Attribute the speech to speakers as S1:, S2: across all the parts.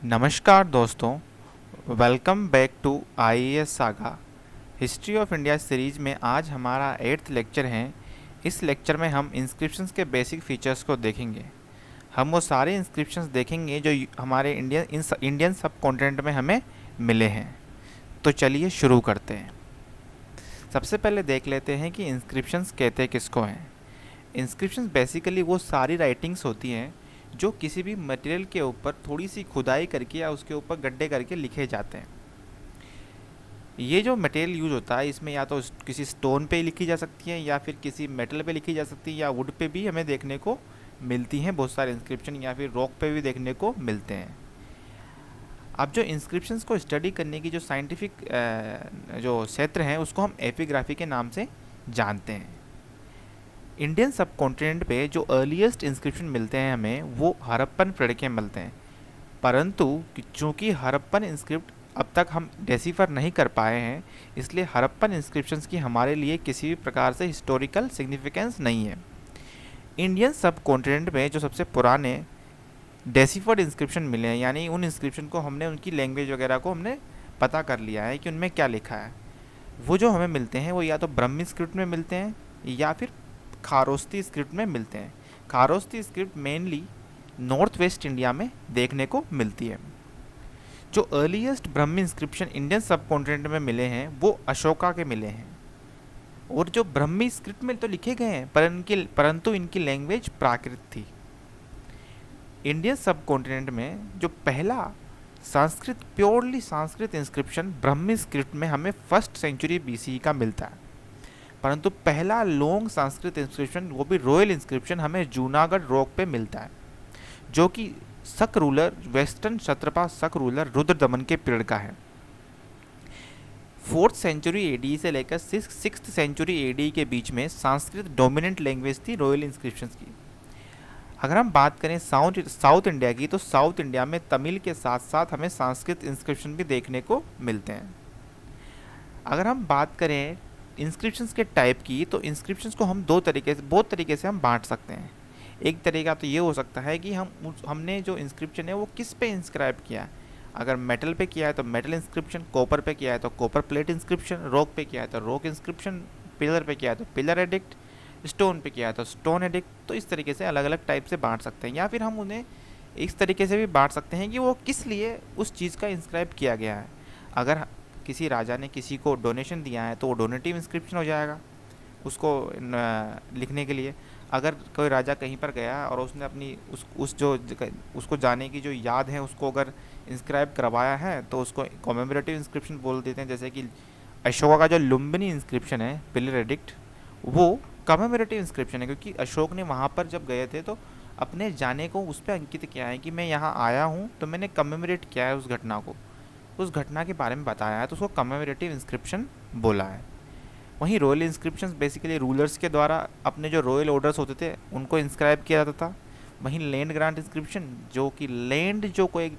S1: नमस्कार दोस्तों, welcome back to IAS saga history of India series में आज हमारा 8th लेक्चर है। इस लेक्चर में हम इंस्क्रिप्शंस के बेसिक फीचर्स को देखेंगे। हम वो सारे इंस्क्रिप्शंस देखेंगे जो हमारे इंडियन सब कॉन्टिनेंट में हमें मिले हैं। तो चलिए शुरू करते हैं। सबसे पहले देख लेते हैं कि इंस्क्रिप्शंस कहते किसको हैं। इंस्क्रिप्शंस बेसिकली वो सारी राइटिंग्स होती हैं जो किसी भी मटेरियल के ऊपर थोड़ी सी खुदाई करके या उसके ऊपर गड्ढे करके लिखे जाते हैं। ये जो मटेरियल यूज होता है इसमें या तो किसी स्टोन पे लिखी जा सकती है या फिर किसी मेटल पे लिखी जा सकती है या वुड पे भी हमें देखने को मिलती हैं बहुत सारे इंस्क्रिप्शन, या फिर रॉक पे भी देखने को मिलते हैं। अब जो इंस्क्रिप्शंस को स्टडी करने की जो साइंटिफिक जो क्षेत्र है उसको हम एपिग्राफी के नाम से जानते हैं। इंडियन सब कॉन्टिनेंट पे जो अर्लीस्ट इंस्क्रिप्शन मिलते हैं हमें वो हड़प्पन पीरियड के मिलते हैं, परंतु चूंकि हड़प्पन इंस्क्रिप्ट अब तक हम डेसिफर नहीं कर पाए हैं, इसलिए हड़प्पन इंस्क्रिप्शंस की हमारे लिए किसी भी प्रकार से हिस्टोरिकल सिग्निफिकेंस नहीं है। इंडियन सब कॉन्टिनेंट में जो सबसे पुराने डेसिफर्ड इंस्क्रिप्शन मिले हैं, यानी उन इंस्क्रिप्शन को हमने उनकी लैंग्वेज वगैरह को हमने पता कर लिया है कि उनमें क्या लिखा है, वो जो हमें मिलते हैं वो या तो ब्रह्मी स्क्रिप्ट में मिलते हैं या फिर खारोस्ती स्क्रिप्ट में मिलते हैं। Kharosthi script mainly north west India में देखने को मिलती है। जो अर्लीस्ट ब्रह्मी इंस्क्रिप्शन इंडियन सब कॉन्टिनेंट में मिले हैं वो अशोका के मिले हैं, और जो ब्रह्मी स्क्रिप्ट में तो लिखे गए हैं परंतु इनकी लैंग्वेज प्राकृत थी। इंडियन सब कॉन्टिनेंट में जो पहला प्योरली संस्कृत इंस्क्रिप्शन ब्रह्मी स्क्रिप्ट में हमें 1st सेंचुरी BCE का मिलता है, परंतु पहला लॉन्ग संस्कृत इंस्क्रिप्शन वो भी रॉयल इंस्क्रिप्शन हमें जूनागढ़ रॉक पे मिलता है, जो कि शक रूलर वेस्टर्न क्षत्रपा शक रूलर रुद्रदमन के पीरियड का है। 4th सेंचुरी AD से लेकर 6th सेंचुरी AD के बीच में संस्कृत डोमिनेंट लैंग्वेज थी रॉयल इंस्क्रिप्शंस की। अगर हम बात करें साउथ इंडिया की, तो साउथ इंडिया में तमिल के साथ साथ हमें संस्कृत इंस्क्रिप्शन भी देखने को मिलते हैं। अगर हम बात करें इंस्क्रिप्शंस के टाइप की, तो इंस्क्रिप्शंस को हम बहुत तरीके से हम बांट सकते हैं। एक तरीका तो ये हो सकता है कि हमने जो इंस्क्रिप्शन है वो किस पे इंस्क्राइब किया है। अगर मेटल पे किया है तो मेटल इंस्क्रिप्शन, कॉपर पे किया है तो कॉपर प्लेट इंस्क्रिप्शन, रॉक पे किया है तो रॉक इंस्क्रिप्शन, पिलर पे किया है तो पिलर एडिक्ट, स्टोन पे किया है तो स्टोन एडिक्ट। तो इस तरीके से अलग अलग टाइप से बांट सकते हैं, या फिर हम उन्हें इस तरीके से भी बांट सकते हैं कि वो किस लिए उस चीज़ का इंस्क्राइब किया गया है। अगर किसी राजा ने किसी को डोनेशन दिया है तो वो डोनेटिव इंस्क्रिप्शन हो जाएगा उसको लिखने के लिए। अगर कोई राजा कहीं पर गया और उसने अपनी उसको जाने की जो याद है उसको अगर इंस्क्राइब करवाया है तो उसको कॉमेमोरेटिव इंस्क्रिप्शन बोल देते हैं। जैसे कि अशोका का जो लुम्बिनी इंस्क्रिप्शन है पिलर एडिक्ट, वो कॉमेमोरेटिव इंस्क्रिप्शन है, क्योंकि अशोक ने वहाँ पर जब गए थे तो अपने जाने को उस पर अंकित किया है कि मैं यहाँ आया हूँ तो मैंने कमेमोरेट किया है उस घटना को, उस घटना के बारे में बताया है, तो उसको कमेमोरेटिव इंस्क्रिप्शन बोला है। वहीं रॉयल इंस्क्रिप्शंस बेसिकली रूलर्स के द्वारा अपने जो रॉयल ऑर्डर्स होते थे उनको इंस्क्राइब किया जाता था। वहीं लैंड ग्रांट इंस्क्रिप्शन, जो कि लैंड जो कोई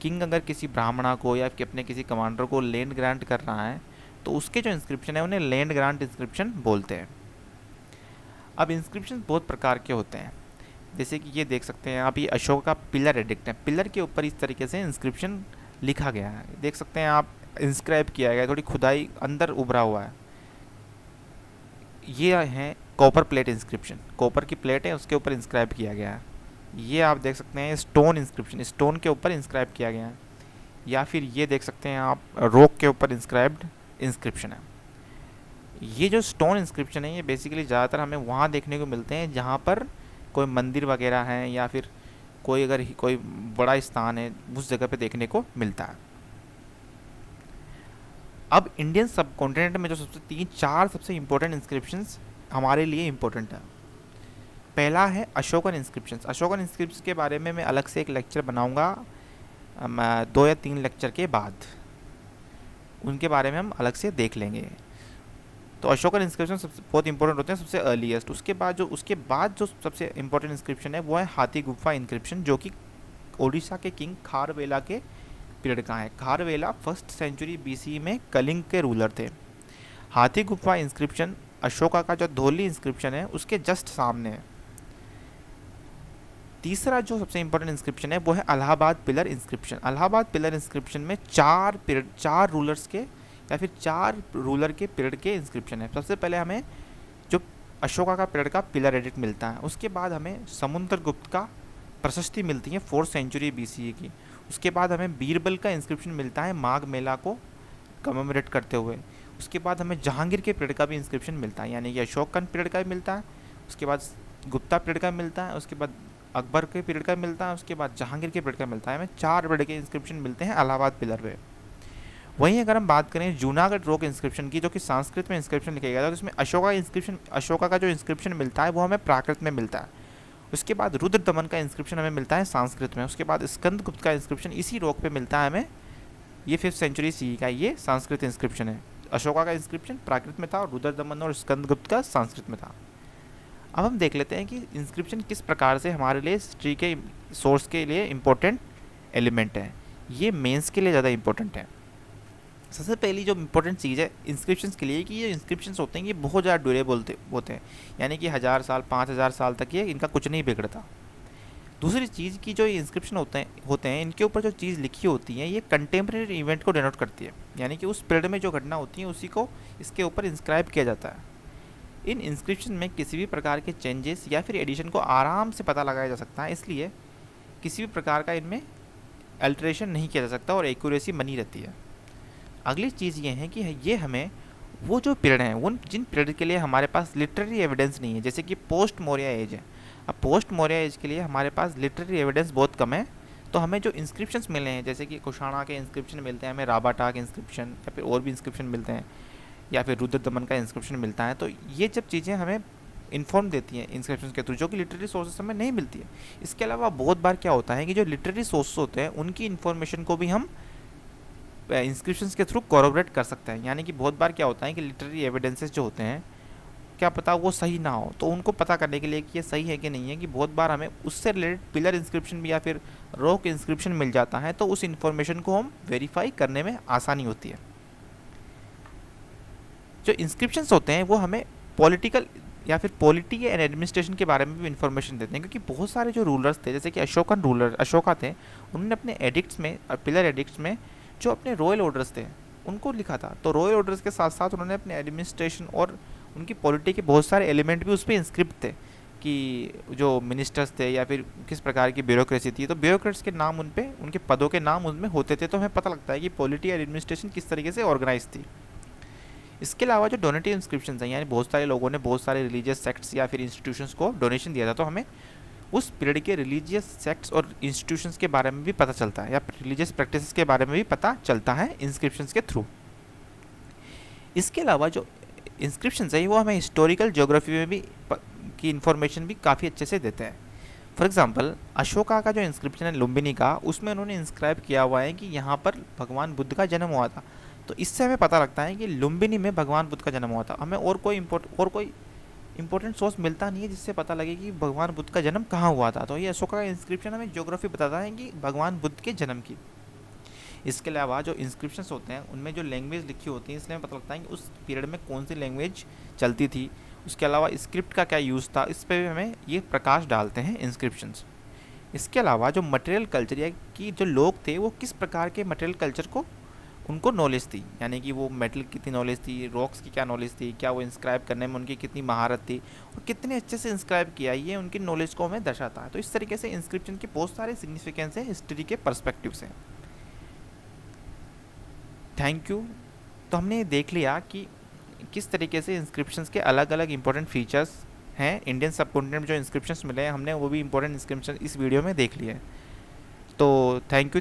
S1: किंग अगर किसी ब्राह्मणा को या कि अपने किसी कमांडर को लैंड ग्रांट कर रहा है तो उसके जो इंस्क्रिप्शन है उन्हें लैंड ग्रांट इंस्क्रिप्शन बोलते हैं। अब इंस्क्रिप्शन बहुत प्रकार के होते हैं, जैसे कि ये देख सकते हैं आप, ये अशोक का पिलर एडिक्ट है। पिलर के ऊपर इस तरीके से इंस्क्रिप्शन लिखा गया है, देख सकते हैं आप, इंस्क्राइब किया गया है, थोड़ी खुदाई अंदर उभरा हुआ है। ये है कॉपर प्लेट इंस्क्रिप्शन, कॉपर की प्लेट है उसके ऊपर इंस्क्राइब किया गया है। ये आप देख सकते हैं स्टोन इंस्क्रिप्शन, स्टोन के ऊपर इंस्क्राइब किया गया है। या फिर ये देख सकते हैं आप, रॉक के ऊपर इंस्क्राइब्ड इंस्क्रिप्शन है। ये जो स्टोन इंस्क्रिप्शन है ये बेसिकली ज़्यादातर हमें वहाँ देखने को मिलते हैं जहाँ पर कोई मंदिर वगैरह है या फिर कोई बड़ा स्थान है, उस जगह पे देखने को मिलता है। अब इंडियन सब कॉन्टिनेंट में जो सबसे इम्पोर्टेंट इंस्क्रिप्शंस हमारे लिए इम्पोर्टेंट है, पहला है अशोकन इंस्क्रिप्शंस। अशोकन इंस्क्रिप्शंस के बारे में मैं अलग से एक लेक्चर बनाऊंगा 2 या 3 लेक्चर के बाद, उनके बारे में हम अलग से देख लेंगे। तो अशोकन इंस्क्रिप्शन सबसे बहुत इंपॉर्टेंट होते हैं, सबसे अर्लीस्ट। उसके बाद जो सबसे इंपॉर्टेंट इंस्क्रिप्शन है वो है हाथी गुफा इंस्क्रिप्शन, जो कि ओडिशा के किंग खारवेला के पीरियड का है। खारवेला 1st सेंचुरी BCE में कलिंग के रूलर थे। हाथी गुफा इंस्क्रिप्शन अशोका का जो धोली इंस्क्रिप्शन है उसके जस्ट सामने है। तीसरा जो सबसे इंपॉर्टेंट इंस्क्रिप्शन है वो है Allahabad pillar inscription. Allahabad pillar inscription में चार रूलर्स के या फिर 4 रूलर के पीरियड के इंस्क्रिप्शन है। सबसे पहले हमें जो अशोका का पीरियड का पिलर एडिक्ट मिलता है, उसके बाद हमें समुद्रगुप्त का प्रशस्ति मिलती है 4th सेंचुरी BCE की। उसके बाद हमें बीरबल का इंस्क्रिप्शन मिलता है माघ मेला को कमेमोरेट करते हुए। उसके बाद हमें जहांगीर के पीरियड का भी इंस्क्रिप्शन मिलता है, यानी कि अशोक का पीरियड का भी मिलता है, उसके बाद गुप्ता पीरियड का मिलता है, उसके बाद अकबर के पीरियड का मिलता है, उसके बाद जहांगीर के पीरियड का मिलता है। हमें 4 पीरियड के इंस्क्रिप्शन मिलते हैं इलाहाबाद पिलर पे। वहीं अगर हम बात करें जूनागढ़ रॉक इंस्क्रिप्शन की, जो कि संस्कृत में इंस्क्रिप्शन लिखा गया था, तो इसमें अशोका का जो इंस्क्रिप्शन मिलता है वो हमें प्राकृत में मिलता है। उसके बाद रुद्र दमन का इंस्क्रिप्शन हमें मिलता है संस्कृत में। उसके बाद स्कंदगुप्त का इंस्क्रिप्शन इसी रॉक पे मिलता है हमें, ये 5th सेंचुरी CE का ये संस्कृत इंस्क्रिप्शन है। अशोका का इंस्क्रिप्शन प्राकृत में था और रुद्र दमन और स्कंदगुप्त का संस्कृत में था। अब हम देख लेते हैं कि इंस्क्रिप्शन किस प्रकार से हमारे लिए हिस्ट्री के सोर्स के लिए इम्पोर्टेंट एलिमेंट है। ये मेंस के लिए ज़्यादा इम्पोर्टेंट है। सबसे पहली जो इम्पोर्टेंट चीज़ है इंस्क्रिप्शंस के लिए कि ये इंस्क्रिप्शंस होते हैं ये बहुत ज़्यादा ड्यूरेबल होते हैं, यानी कि 1000 साल 5000 साल तक ये इनका कुछ नहीं बिगड़ता। दूसरी चीज़ की जो ये इंस्क्रिप्शन होते हैं इनके ऊपर जो चीज़ लिखी होती है ये कंटेम्प्रेरी इवेंट को डिनोट करती है, यानी कि उस पीरियड में जो घटना होती है उसी को इसके ऊपर इंस्क्राइब किया जाता है। इन इंस्क्रिप्शन में किसी भी प्रकार के चेंजेस या फिर एडिशन को आराम से पता लगाया जा सकता है, इसलिए किसी भी प्रकार का इनमें अल्टरेशन नहीं किया जा सकता और एक्यूरेसी बनी रहती है। अगली चीज़ ये है कि ये हमें वो जो पीरियड हैं उन जिन पीरियड के लिए हमारे पास लिटरेरी एविडेंस नहीं है, जैसे कि पोस्ट मौर्य एज है। अब पोस्ट मौर्य एज के लिए हमारे पास लिटरेरी एविडेंस बहुत कम है, तो हमें जो इंस्क्रिप्शंस मिले हैं जैसे कि कुषाणा के इंस्क्रिप्शन मिलते हैं, हमें राबाटा के इंस्क्रिप्शन या फिर और भी इंस्क्रिप्शन मिलते हैं, या फिर रुद्र दमन का इंस्क्रिप्शन मिलता है, तो ये जब चीज़ें हमें इन्फॉर्म देती हैं इंस्क्रिप्शन के थ्रू, जो कि लिटरेरी सोर्सेस हमें नहीं मिलती है। इसके अलावा बहुत बार क्या होता है कि जो लिटरेरी सोर्स होते हैं उनकी इन्फॉर्मेशन को भी हम इंस्क्रिप्शंस के थ्रू कोरोबरेट कर सकते हैं, यानी कि बहुत बार क्या होता है कि लिटरेरी एविडेंसेस जो होते हैं क्या पता वो सही ना हो, तो उनको पता करने के लिए कि ये सही है कि नहीं है, कि बहुत बार हमें उससे रिलेटेड पिलर इंस्क्रिप्शन भी या फिर रॉक इंस्क्रिप्शन मिल जाता है, तो उस इन्फॉर्मेशन को हम वेरीफाई करने में आसानी होती है। जो इंस्क्रिप्शंस होते हैं वो हमें पॉलिटिकल या फिर पॉलिटी एंड एडमिनिस्ट्रेशन के बारे में भी इन्फॉर्मेशन देते हैं, क्योंकि बहुत सारे जो रूलर्स थे जैसे कि अशोका थे, उन्होंने अपने एडिक्ट्स में पिलर एडिक्ट्स में जो अपने रॉयल ऑर्डर्स थे उनको लिखा था, तो रॉयल ऑर्डर्स के साथ साथ उन्होंने अपने एडमिनिस्ट्रेशन और उनकी पॉलिटी के बहुत सारे एलिमेंट भी उस पर इंस्क्रिप्ट थे, कि जो मिनिस्टर्स थे या फिर किस प्रकार की ब्यूरोक्रेसी थी, तो ब्यूरोक्रेट्स के नाम उन पे उनके पदों के नाम उनमें होते थे, तो हमें पता लगता है कि पॉलिटी और एडमिनिस्ट्रेशन किस तरीके से ऑर्गेनाइज थी। इसके अलावा जो डोनेटिव इंस्क्रिप्शन हैं, यानी बहुत सारे लोगों ने बहुत सारे रिलीजियस सेक्ट्स या फिर इंस्टीट्यूशंस को डोनेशन दिया था, तो हमें उस पीरियड के रिलीजियस सेक्ट्स और इंस्टीट्यूशंस के बारे में भी पता चलता है, या रिलीजियस प्रैक्टिसेस के बारे में भी पता चलता है इंस्क्रिप्शंस के थ्रू। इसके अलावा जो इंस्क्रिप्शंस है वो हमें हिस्टोरिकल ज्योग्राफी में भी की इन्फॉर्मेशन भी काफ़ी अच्छे से देते हैं। फॉर एग्जांपल अशोका का जो इंस्क्रिप्शन है लुम्बिनी का, उसमें उन्होंने इंस्क्राइब किया हुआ है कि यहाँ पर भगवान बुद्ध का जन्म हुआ था, तो इससे हमें पता लगता है कि लुम्बिनी में भगवान बुद्ध का जन्म हुआ था। हमें और कोई इंपॉर्टेंट सोर्स मिलता नहीं है जिससे पता लगे कि भगवान बुद्ध का जन्म कहाँ हुआ था, तो ये अशोका का इंस्क्रिप्शन हमें ज्योग्राफी बताता है कि भगवान बुद्ध के जन्म की। इसके अलावा जो इंस्क्रिप्शंस होते हैं उनमें जो लैंग्वेज लिखी होती है, इसलिए हमें पता लगता है कि उस पीरियड में कौन सी लैंग्वेज चलती थी, उसके अलावा स्क्रिप्ट का क्या यूज़ था, इस पर भी हमें ये प्रकाश डालते हैं इंस्क्रिप्शंस। इसके अलावा जो मटेरियल कल्चर या कि जो लोग थे वो किस प्रकार के मटेरियल कल्चर को उनको नॉलेज थी, यानी कि वो मेटल की कितनी नॉलेज थी, रॉक्स की क्या नॉलेज थी, क्या वो इंस्क्राइब करने में उनकी कितनी महारत थी और कितने अच्छे से इंस्क्राइब किया, ये उनकी नॉलेज को हमें दर्शाता है। तो इस तरीके से इंस्क्रिप्शन के बहुत सारे सिग्निफिकेंस है हिस्ट्री के पर्सपेक्टिव से। Thank you. तो हमने देख लिया कि किस तरीके से इंस्क्रिप्शंस के अलग अलग इंपॉर्टेंट फीचर्स हैं। इंडियन सबकॉन्टिनेंट में जो इंस्क्रिप्शंस मिले हैं हमने वो भी इंपॉर्टेंट इंस्क्रिप्शन इस वीडियो में देख लिए। तो थैंक यू